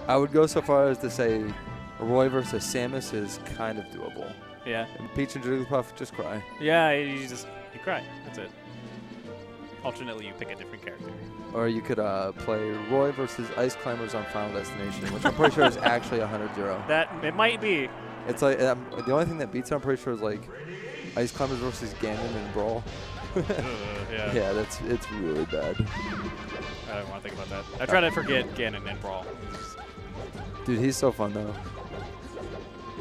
I would go so far as to say Roy versus Samus is kind of doable. Yeah. And Peach and Jigglypuff just cry. Yeah, you cry. That's it. Alternately, you pick a different character. Or you could play Roy versus Ice Climbers on Final Destination, which I'm pretty sure is actually 100-0. That it might be. It's like the only thing that beats it, I'm pretty sure, is like Ice Climbers versus Ganon and Brawl. Yeah. Yeah, it's really bad. I don't want to think about that. I try to forget Ganon and Brawl. Dude, he's so fun though.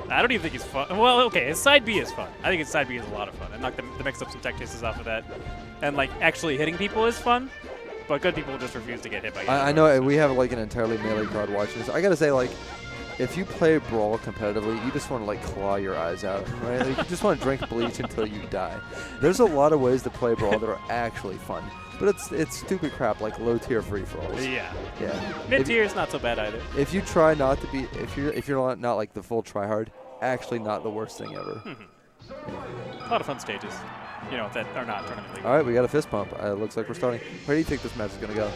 I don't even think he's fun. Well, okay, his side B is fun. I think his side B is a lot of fun. And knock the mix up some tech chases off of that. And like actually hitting people is fun, but good people just refuse to get hit by Ganon. I know we have like an entirely melee crowd watching this. I gotta say, like, if you play Brawl competitively, you just want to like claw your eyes out, right? Like, you just want to drink bleach until you die. There's a lot of ways to play Brawl that are actually fun, but it's stupid crap like low tier free for alls. Yeah. Yeah. Mid tier is not so bad either. If you try not to be, if you're not like the full tryhard, actually not the worst thing ever. A lot of fun stages, you know, that are not tournament league. All right, we got a fist pump. Looks like we're starting. Where do you think this match is gonna go?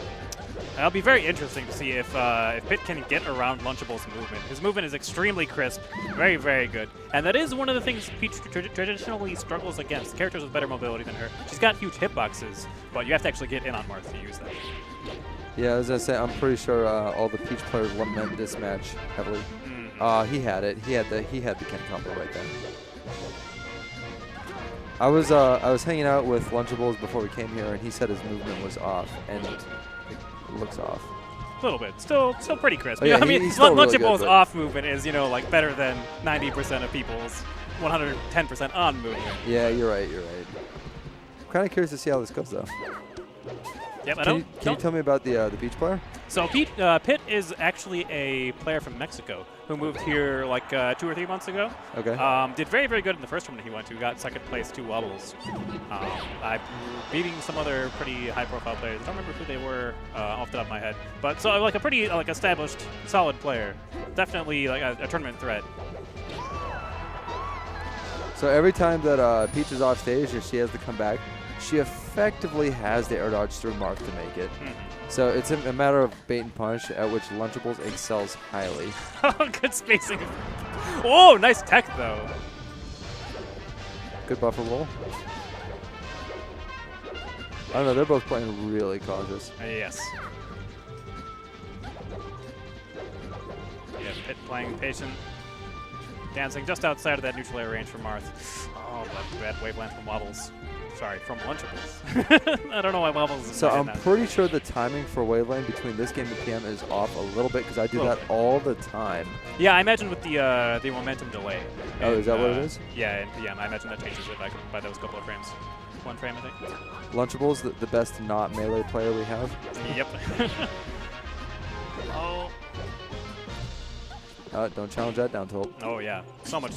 It'll be very interesting to see if Pit can get around Lunchables' movement. His movement is extremely crisp, very, very good. And that is one of the things Peach traditionally struggles against, characters with better mobility than her. She's got huge hitboxes, but you have to actually get in on Marth to use them. Yeah, as I say, I'm pretty sure all the Peach players lament this match heavily. He had it. He had the Ken combo right there. I was hanging out with Lunchables before we came here, and he said his movement was off, and it looks off. A little bit. Still pretty crisp. Oh, yeah, I mean, he's still really Lunchables' good, off movement is, you know, like better than 90% of people's 110% on movement. Yeah, you're right. I'm kind of curious to see how this goes, though. Yep, Can you tell me about the Peach player? So Pit is actually a player from Mexico who moved here like 2 or 3 months ago. Okay. Did very, very good in the first tournament he went to. Got second place, 2 wobbles. Beating some other pretty high-profile players. I don't remember who they were off the top of my head. But so like a pretty established, solid player. Definitely like a tournament threat. So every time that Peach is off stage or she has to come back, she effectively has the air dodge through Marth to make it. So it's a matter of bait and punch, at which Lunchables excels highly. Good spacing. Oh, nice tech, though. Good buffer roll. I don't know, they're both playing really cautious. Yes. Yeah, Pit playing patient. Dancing just outside of that neutral air range for Marth. Oh, bad waveland from Wobbles. Sorry, from Lunchables. I don't know why Wobbles is So I'm now. pretty sure the timing for waveland between this game and PM is off a little bit because I do that all the time. Yeah, I imagine with the momentum delay. Oh, is that what it is? Yeah, and I imagine that changes it by those couple of frames. 1 frame, I think. Lunchables, the best not melee player we have. Yep. Oh. Don't challenge that down tilt. Oh yeah, so much.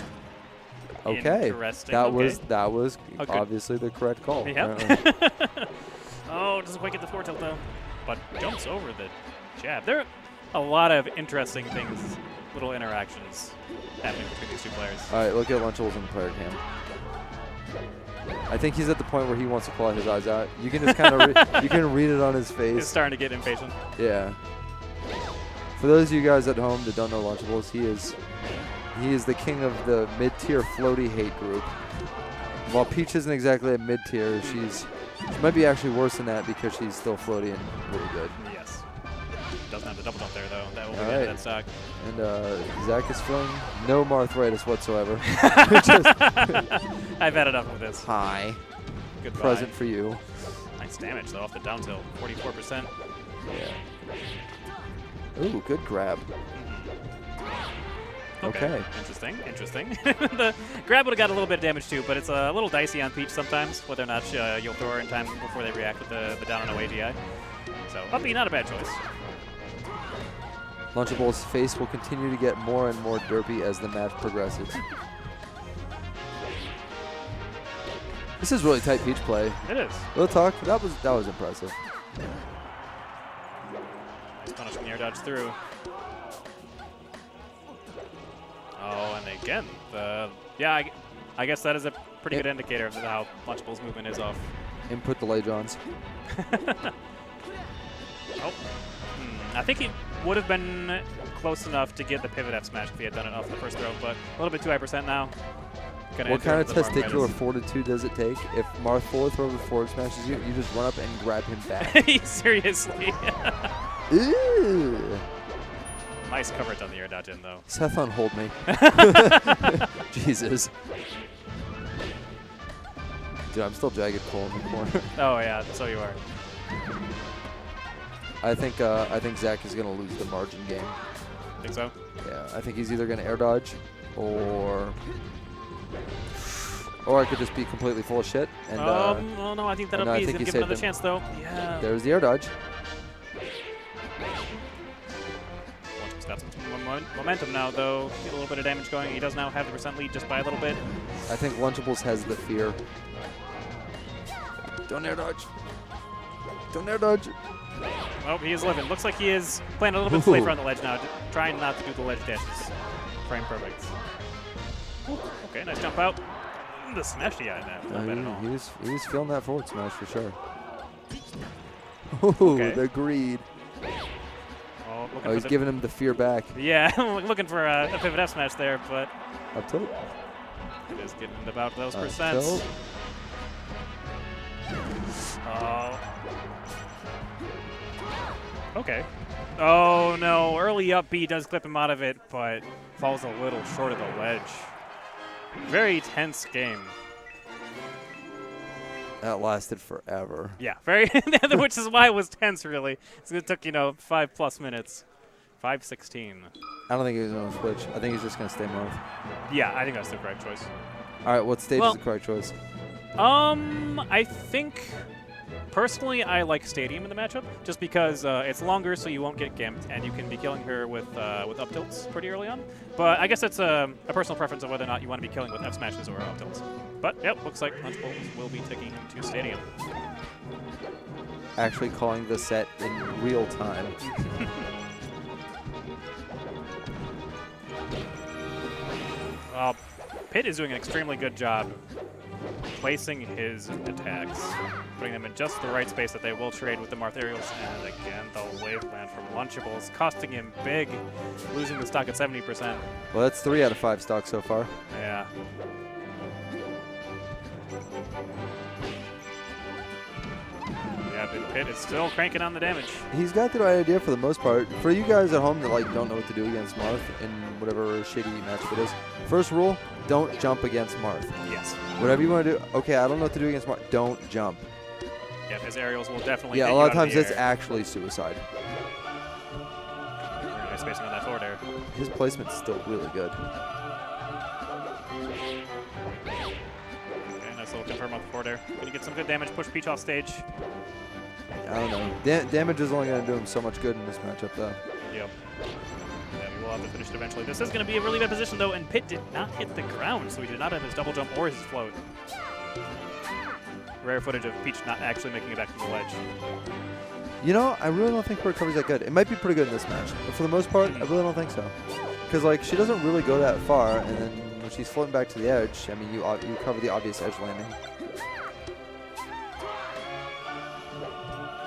Okay, Interesting. that Okay. was Okay. obviously the correct call. Yep. Oh, doesn't quite get the 4 tilt though, but jumps over the jab. There are a lot of interesting things, little interactions happening between these 2 players. All right, look at Lunchables in the player cam. I think he's at the point where he wants to claw his eyes out. You can just kind of you can read it on his face. He's starting to get impatient. Yeah. For those of you guys at home that don't know Lunchables, he is the king of the mid-tier floaty hate group. While Peach isn't exactly a mid-tier, she might be actually worse than that because she's still floaty and really good. Yes. Doesn't have the double jump there though. That will be All right. that stock. And Zach is feeling no Marthritis whatsoever. I've had enough of this. Hi. Goodbye. Present for you. Nice damage though off the down tilt. 44%. Yeah. Ooh, good grab. Okay. Interesting. The grab would have got a little bit of damage too, but it's a little dicey on Peach sometimes, whether or not you'll throw her in time before they react with the down and away DI. So, Uppy, not a bad choice. Lunchables' face will continue to get more and more derpy as the match progresses. This is really tight Peach play. It is. Real talk, that was impressive. Nice punishing air dodge through. Oh, and again, I guess that is a pretty good indicator of how Lunchables' movement is off. Input delay Johns. Oh. I think he would have been close enough to get the pivot F smash if he had done it off the first throw, but a little bit too high percent now. What kind of testicular fortitude does it take? If Marth forward throws or forward smashes you, you just run up and grab him back. Seriously. Ew. Nice coverage on the air dodge in, though. Seth on hold me. Jesus. Dude, I'm still jagged pulling the corner. Oh, yeah, so you are. I think Zach is going to lose the margin game. Think so? Yeah, I think he's either going to air dodge or I could just be completely full of shit. And, oh, no, I think that'll be. He's going to give him another chance, though. Yeah. There's the air dodge. Lunchables got some momentum now, though. Get a little bit of damage going. He does now have the percent lead just by a little bit. I think Lunchables has the fear. Don't air dodge. Don't air dodge. Oh, he is living. Looks like he is playing a little bit safer on the ledge now, trying not to do the ledge dashes. Frame perfect. Ooh, okay, nice jump out. The smash DI in that. Not bad at all. He was feeling that forward smash for sure. Ooh, the greed. Oh, he's giving him the fear back. Yeah, looking for a pivot F smash there, but up tilt. Just getting about those percents. Oh. Okay. Oh no, early up B does clip him out of it, but falls a little short of the ledge. Very tense game. That lasted forever. Yeah, very, which is why it was tense, really. So it took, 5+ minutes. 5:16. I don't think he's going to switch. I think he's just going to stay Marth. Yeah, I think that's the correct choice. All right, what stage is the correct choice? I think, personally, I like Stadium in the matchup, just because it's longer, so you won't get gimped, and you can be killing her with up tilts pretty early on. But I guess it's a personal preference of whether or not you want to be killing with F smashes or up tilts. But, yep, looks like Lunchables will be taking him to Stadium. Actually calling the set in real time. Well, Pitt is doing an extremely good job placing his attacks, putting them in just the right space that they will trade with the Marth aerials. And again, the wave plan from Lunchables, costing him big, losing the stock at 70%. Well, that's 3 out of 5 stocks so far. Yeah. Yeah, but Pitt is still cranking on the damage. He's got the right idea for the most part. For you guys at home that don't know what to do against Marth in whatever shitty matchup it is, first rule, don't jump against Marth. Yes. Whatever you want to do. Okay, I don't know what to do against Marth. Don't jump. Yeah, his aerials will definitely. Yeah, a lot of times it's actually suicide. Nice spacing on that forward air. His placement's still really good. Okay, nice little confirm on the forward air. Gonna get some good damage. Push Peach off stage. I don't know. Damage is only going to do him so much good in this matchup, though. Yep. Yeah, we will have to finish it eventually. This is going to be a really bad position, though, and Pitt did not hit the ground, so he did not have his double jump or his float. Rare footage of Peach not actually making it back to the ledge. I really don't think her recovery's that good. It might be pretty good in this match, but for the most part, I really don't think so. Because, she doesn't really go that far, and then when she's floating back to the edge, I mean, you cover the obvious edge landing.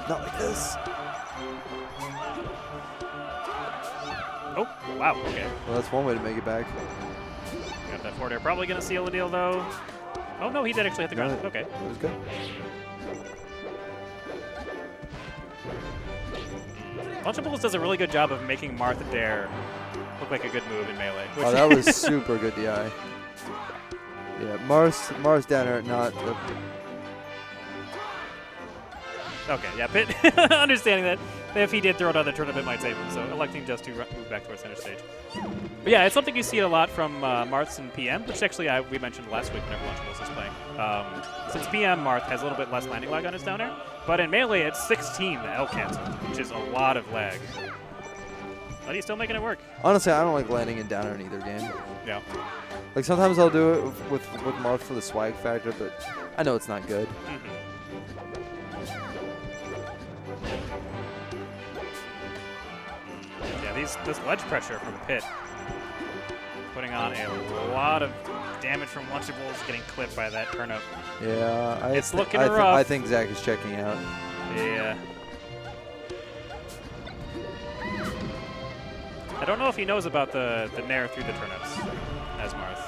Not like this. Oh, wow, okay. Well, that's one way to make it back. Got that forward air. Probably going to seal the deal, though. Oh, no, he did actually hit the ground. Okay. It was good. Lunchables does a really good job of making Marth dare look like a good move in melee. Oh, that was super good DI. Yeah, Marth's down there, not the... Okay, yeah, Pitt understanding that if he did throw it on the turn, it might save him, so electing just to move back towards center stage. But yeah, it's something you see a lot from Marths and PM, which actually we mentioned last week whenever Lunchables was playing. Since PM, Marth has a little bit less landing lag on his down air, but in melee it's 16 L cancel, which is a lot of lag. But he's still making it work. Honestly, I don't like landing in down air in either game. Yeah. Sometimes I'll do it with Marth for the swag factor, but I know it's not good. Mm-hmm. This ledge pressure from Pitt, putting on a lot of damage from Lunchables, getting clipped by that turnip. Yeah, it's looking rough. I think Zach is checking out. Yeah. don't know if he knows about the nair through the turnips as Marth.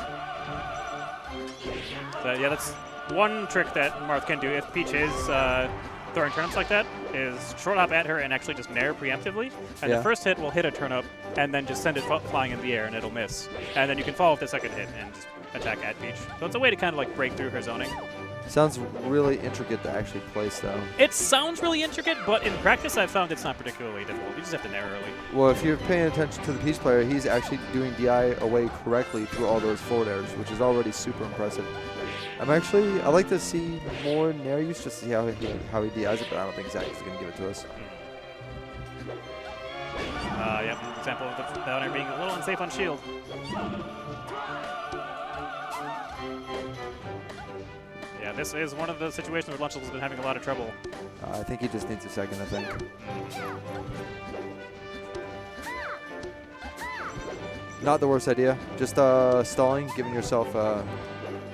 So yeah, that's one trick that Marth can do if Peach is throwing turnips like that, is short hop at her and actually just nair preemptively. And the first hit will hit a turnip and then just send it flying in the air and it'll miss. And then you can follow with the second hit and just attack at Peach. So it's a way to kind of like break through her zoning. Sounds really intricate to actually place, though. It sounds really intricate, but in practice I've found it's not particularly difficult. You just have to nair early. Well, if you're paying attention to the Peach player, he's actually doing DI away correctly through all those forward airs, which is already super impressive. I like to see more nair use just to see how he DIs it, but I don't think Zach is going to give it to us. Yep, example of the down air being a little unsafe on shield. Yeah, this is one of the situations where Lunchables has been having a lot of trouble. I think he just needs a second, I think. Not the worst idea. Just stalling, giving yourself, I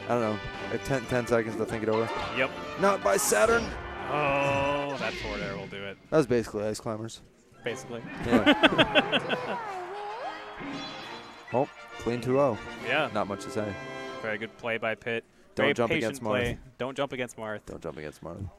don't know, 10 seconds to think it over. Yep. Not by Saturn! Oh, that forward air will do it. That was basically Ice Climbers. Basically. Yeah. Oh, clean 2-0. Yeah. Not much to say. Very good play by Pitt. Don't Very jump patient against Marth. play. Don't jump against Marth. Don't jump against Marth.